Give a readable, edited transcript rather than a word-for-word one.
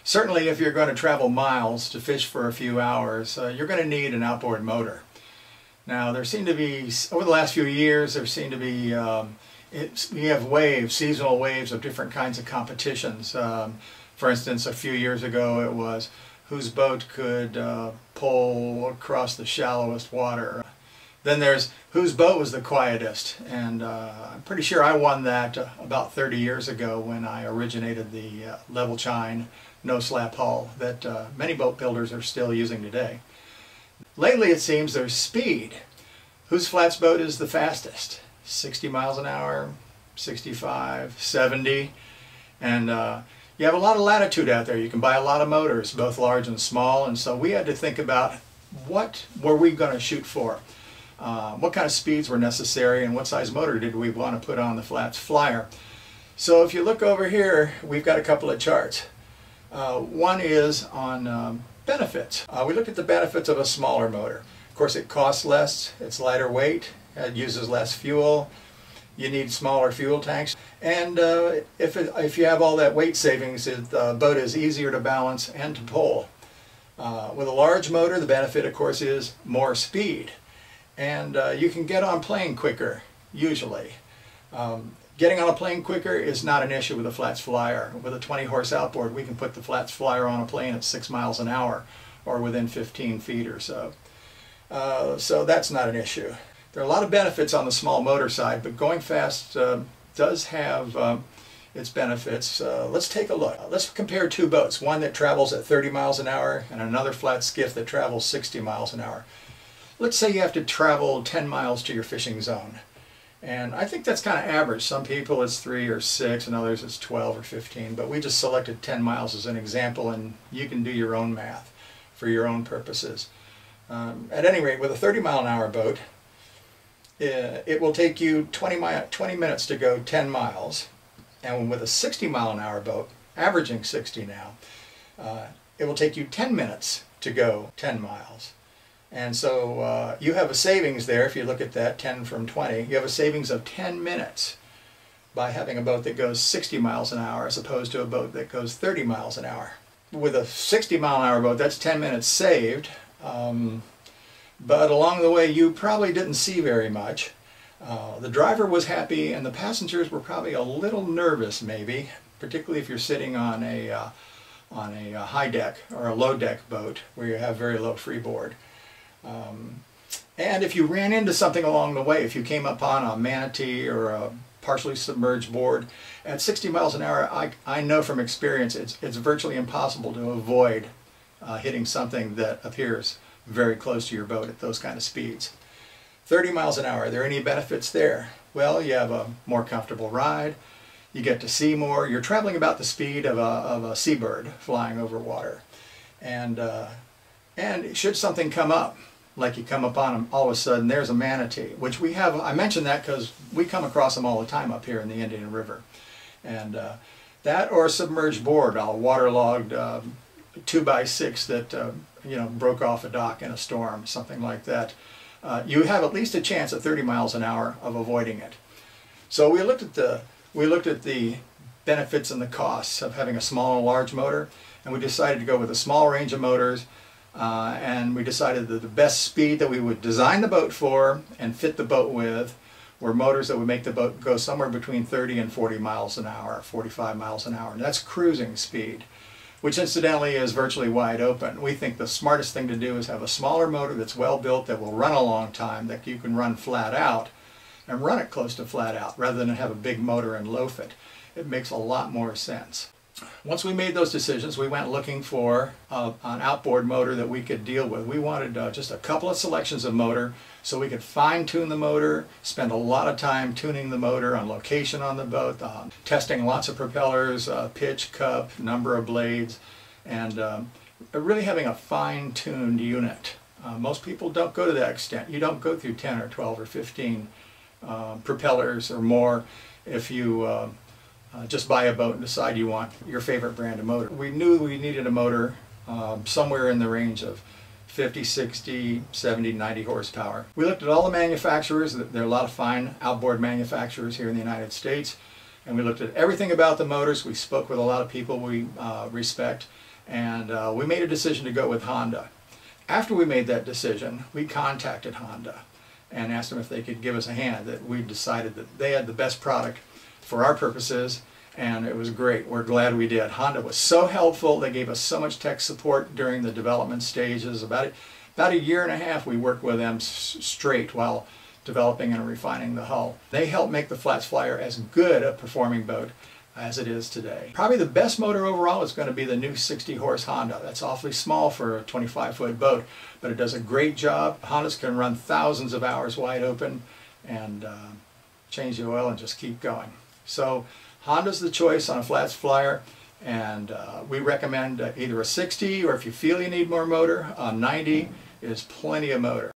Certainly if you're going to travel miles to fish for a few hours, you're going to need an outboard motor. Now there seem to be, over the last few years, there seem to be, we have waves, seasonal waves of different kinds of competitions. For instance, a few years ago it was whose boat could pull across the shallowest water. Then there's whose boat was the quietest, and I'm pretty sure I won that about 30 years ago when I originated the level chine, no slap hull that many boat builders are still using today. Lately it seems there's speed. Whose flats boat is the fastest? 60 miles an hour, 65, 70, and you have a lot of latitude out there. You can buy a lot of motors, both large and small, and so we had to think about what were we going to shoot for. What kind of speeds were necessary and what size motor did we want to put on the flats flyer. So if you look over here, we've got a couple of charts. One is on benefits. We looked at the benefits of a smaller motor. Of course it costs less, it's lighter weight, it uses less fuel, you need smaller fuel tanks, and if you have all that weight savings, the boat is easier to balance and to pull. With a large motor, the benefit of course is more speed. And you can get on plane quicker, usually. Getting on a plane quicker is not an issue with a flats flyer. With a 20-horse outboard, we can put the flats flyer on a plane at 6 miles an hour, or within 15 feet or so. So that's not an issue. There are a lot of benefits on the small motor side, but going fast does have its benefits. Let's take a look. Let's compare two boats, one that travels at 30 miles an hour and another flat skiff that travels 60 miles an hour. Let's say you have to travel 10 miles to your fishing zone. And I think that's kind of average. Some people it's 3 or 6 and others it's 12 or 15. But we just selected 10 miles as an example, and you can do your own math for your own purposes. At any rate, with a 30 mile an hour boat, it will take you 20 minutes to go 10 miles. And with a 60 mile an hour boat, averaging 60 now, it will take you 10 minutes to go 10 miles. And so you have a savings there, if you look at that 10 from 20, you have a savings of 10 minutes by having a boat that goes 60 miles an hour as opposed to a boat that goes 30 miles an hour. With a 60 mile an hour boat, that's 10 minutes saved, but along the way you probably didn't see very much. The driver was happy and the passengers were probably a little nervous maybe, particularly if you're sitting on a high deck or a low deck boat where you have very low freeboard. And if you ran into something along the way, if you came upon a manatee or a partially submerged board, at 60 miles an hour, I know from experience it's virtually impossible to avoid hitting something that appears very close to your boat at those kind of speeds. 30 miles an hour, are there any benefits there? Well, you have a more comfortable ride, you get to see more, you're traveling about the speed of a seabird flying over water. And should something come up, like you come upon them, all of a sudden there's a manatee, which we have, I mention that because we come across them all the time up here in the Indian River. And that or a submerged board, a waterlogged 2x6 that you know, broke off a dock in a storm, something like that. You have at least a chance at 30 miles an hour of avoiding it. So we looked at the benefits and the costs of having a small and large motor, and we decided to go with a small range of motors. And we decided that the best speed that we would design the boat for and fit the boat with were motors that would make the boat go somewhere between 30 and 40 miles an hour, 45 miles an hour. And that's cruising speed, which incidentally is virtually wide open. We think the smartest thing to do is have a smaller motor that's well built, that will run a long time, that you can run flat out, and run it close to flat out rather than have a big motor and loaf it. It makes a lot more sense. Once we made those decisions, we went looking for an outboard motor that we could deal with. We wanted just a couple of selections of motor so we could fine-tune the motor, spend a lot of time tuning the motor on location on the boat, testing lots of propellers, pitch, cup, number of blades, and really having a fine-tuned unit. Most people don't go to that extent. You don't go through 10 or 12 or 15 propellers or more if you just buy a boat and decide you want your favorite brand of motor. We knew we needed a motor somewhere in the range of 50, 60, 70, 90 horsepower. We looked at all the manufacturers. There are a lot of fine outboard manufacturers here in the United States, and we looked at everything about the motors. We spoke with a lot of people we respect, and we made a decision to go with Honda. After we made that decision, we contacted Honda and asked them if they could give us a hand. That we decided that they had the best product for our purposes, and it was great. We're glad we did. Honda was so helpful. They gave us so much tech support during the development stages. About a year and a half we worked with them straight while developing and refining the hull. They helped make the Flats Flyer as good a performing boat as it is today. Probably the best motor overall is going to be the new 60 horse Honda. That's awfully small for a 25-foot boat, but it does a great job. Hondas can run thousands of hours wide open and change the oil and just keep going. So Honda's the choice on a Flats Flyer, and we recommend either a 60, or if you feel you need more motor, a 90 is plenty of motor.